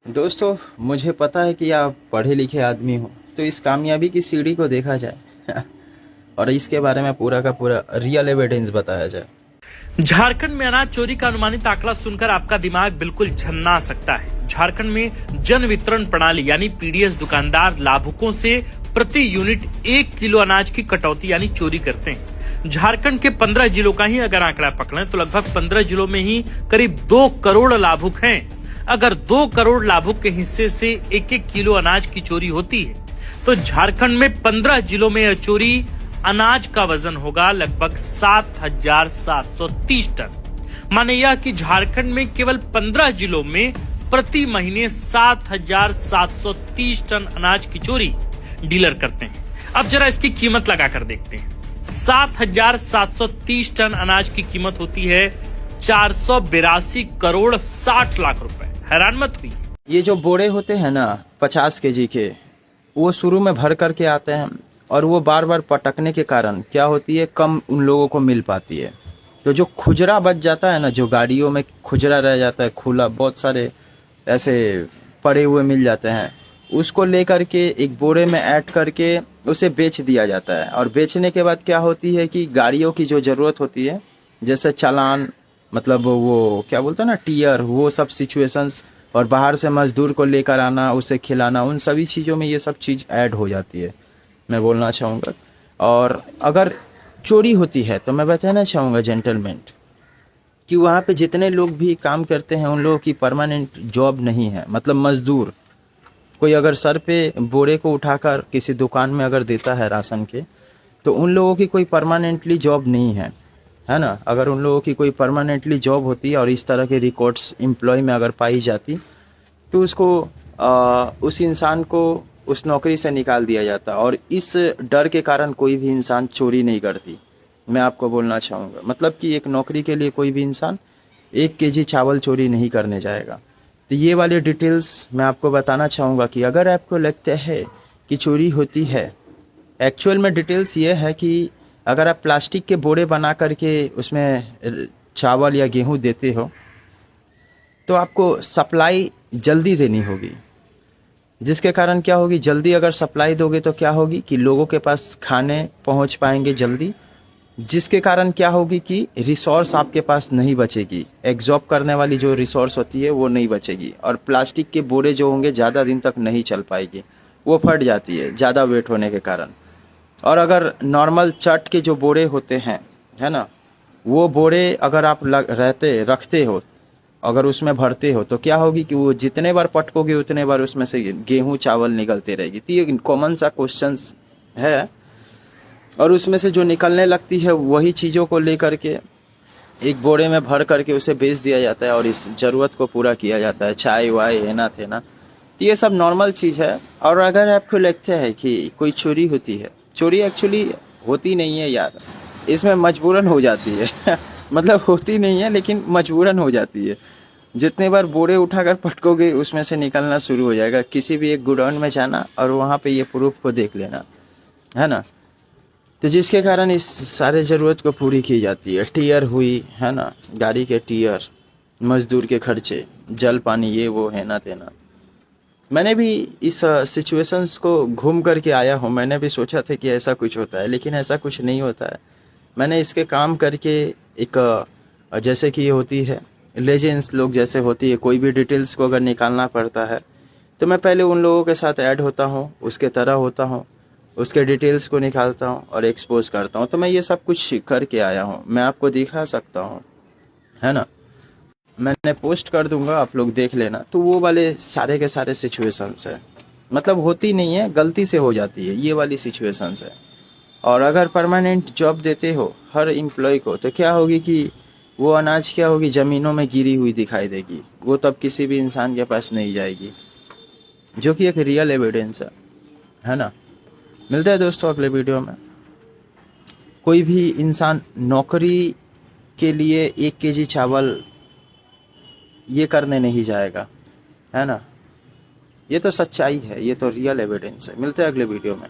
दोस्तों, मुझे पता है कि आप पढ़े लिखे आदमी हो, तो इस कामयाबी की सीढ़ी को देखा जाए और इसके बारे में पूरा का पूरा रियल एविडेंस बताया जाए। झारखंड में अनाज चोरी का अनुमानित आंकड़ा सुनकर आपका दिमाग बिल्कुल झन्ना सकता है। झारखंड में जन वितरण प्रणाली यानी पीडीएस दुकानदार लाभुकों से प्रति यूनिट 1 किलो अनाज की कटौती यानी चोरी करते हैं। झारखंड के 15 जिलों का ही अगर आंकड़ा पकड़ें तो लगभग 15 जिलों में ही करीब 2 करोड़ लाभुक हैं। अगर 2 करोड़ लाभुक के हिस्से से 1-1 किलो अनाज की चोरी होती है तो झारखंड में 15 जिलों में यह चोरी अनाज का वजन होगा लगभग 7,730 टन। माने यह कि झारखंड में केवल 15 जिलों में प्रति महीने 7,730 टन अनाज की चोरी डीलर करते हैं। अब जरा इसकी कीमत लगाकर देखते हैं। 7,730 टन अनाज की कीमत होती है 482 करोड़ 60 लाख रुपए। हैरान मत हुई। ये जो बोरे होते हैं ना 50 केजी के, वो शुरू में भर करके आते हैं और वो बार बार पटकने के कारण क्या होती है, कम उन लोगों को मिल पाती है। तो जो खुजरा बच जाता है ना, जो गाड़ियों में खुजरा रह जाता है, खुला बहुत सारे ऐसे पड़े हुए मिल जाते हैं, उसको लेकर के एक बोरे में ऐड करके उसे बेच दिया जाता है। और बेचने के बाद क्या होती है कि गाड़ियों की जो ज़रूरत होती है, जैसे चालान, मतलब वो क्या बोलते हैं ना, टीयर, वो सब सिचुएशंस, और बाहर से मजदूर को लेकर आना, उसे खिलाना, उन सभी चीज़ों में ये सब चीज़ ऐड हो जाती है, मैं बोलना चाहूँगा। और अगर चोरी होती है तो मैं बताना चाहूँगा जेंटलमैन कि वहाँ पे जितने लोग भी काम करते हैं उन लोगों की परमानेंट जॉब नहीं है। मतलब मजदूर कोई अगर सर पे बोरे को उठाकर किसी दुकान में अगर देता है राशन के, तो उन लोगों की कोई परमानेंटली जॉब नहीं है ना। अगर उन लोगों की कोई परमानेंटली जॉब होती और इस तरह के रिकॉर्ड्स एम्प्लॉय में अगर पाई जाती तो उसको उस इंसान को उस नौकरी से निकाल दिया जाता। और इस डर के कारण कोई भी इंसान चोरी नहीं करती, मैं आपको बोलना चाहूँगा। मतलब कि एक नौकरी के लिए कोई भी इंसान 1 केजी चावल चोरी नहीं करने जाएगा। तो ये वाली डिटेल्स मैं आपको बताना चाहूँगा कि अगर आपको लगता है कि चोरी होती है, एक्चुअल में डिटेल्स ये है कि अगर आप प्लास्टिक के बोरे बना करके उसमें चावल या गेहूँ देते हो तो आपको सप्लाई जल्दी देनी होगी, जिसके कारण क्या होगी, जल्दी अगर सप्लाई दोगे तो क्या होगी कि लोगों के पास खाने पहुंच पाएंगे जल्दी, जिसके कारण क्या होगी कि रिसोर्स आपके पास नहीं बचेगी, एग्जॉर्ब करने वाली जो रिसोर्स होती है वो नहीं बचेगी। और प्लास्टिक के बोरे जो होंगे ज़्यादा दिन तक नहीं चल पाएगी, वो फट जाती है ज़्यादा वेट होने के कारण। और अगर नॉर्मल चट के जो बोरे होते हैं, है ना, वो बोरे अगर आप रखते हो, अगर उसमें भरते हो, तो क्या होगी कि वो जितने बार पटकोगे उतने बार उसमें से गेहूँ चावल निकलते रहेगी। तो ये कॉमन सा क्वेश्चन है। और उसमें से जो निकलने लगती है वही चीज़ों को लेकर के एक बोरे में भर करके उसे बेच दिया जाता है और इस ज़रूरत को पूरा किया जाता है, चाय वाय है ना थे ना। तो ये सब नॉर्मल चीज़ है। और अगर आपको लगता है कि कोई चोरी होती है, चोरी एक्चुअली होती नहीं है यार, इसमें मजबूरन हो जाती है मतलब होती नहीं है लेकिन मजबूरन हो जाती है। जितने बार बोरे उठाकर पटकोगे उसमें से निकलना शुरू हो जाएगा। किसी भी एक गोडाउन में जाना और वहाँ पे ये प्रूफ को देख लेना, है ना। तो जिसके कारण इस सारे ज़रूरत को पूरी की जाती है। टीयर हुई, है ना, गाड़ी के टीयर, मजदूर के खर्चे, जल पानी, ये वो है ना तेना। मैंने भी इस सिचुएशंस को घूम करके आया हूँ। मैंने भी सोचा था कि ऐसा कुछ होता है, लेकिन ऐसा कुछ नहीं होता है। मैंने इसके काम करके एक जैसे कि ये होती है लेजेंड्स लोग जैसे होती है, कोई भी डिटेल्स को अगर निकालना पड़ता है तो मैं पहले उन लोगों के साथ ऐड होता हूँ, उसके तरह होता हूँ, उसके डिटेल्स को निकालता हूँ और एक्सपोज करता हूँ। तो मैं ये सब कुछ करके आया हूँ, मैं आपको दिखा सकता हूँ, है ना। मैंने पोस्ट कर दूंगा, आप लोग देख लेना। तो वो वाले सारे के सारे सिचुएशंस है, मतलब होती नहीं है, गलती से हो जाती है, ये वाली सिचुएशंस है। और अगर परमानेंट जॉब देते हो हर एम्प्लॉय को तो क्या होगी कि वो अनाज क्या होगी, ज़मीनों में गिरी हुई दिखाई देगी, वो तब किसी भी इंसान के पास नहीं जाएगी, जो कि एक रियल एविडेंस है ना। मिलते हैं दोस्तों अगले वीडियो में। कोई भी इंसान नौकरी के लिए 1 केजी चावल ये करने नहीं जाएगा, है ना। ये तो सच्चाई है, ये तो रियल एविडेंस है। मिलते हैं अगले वीडियो में।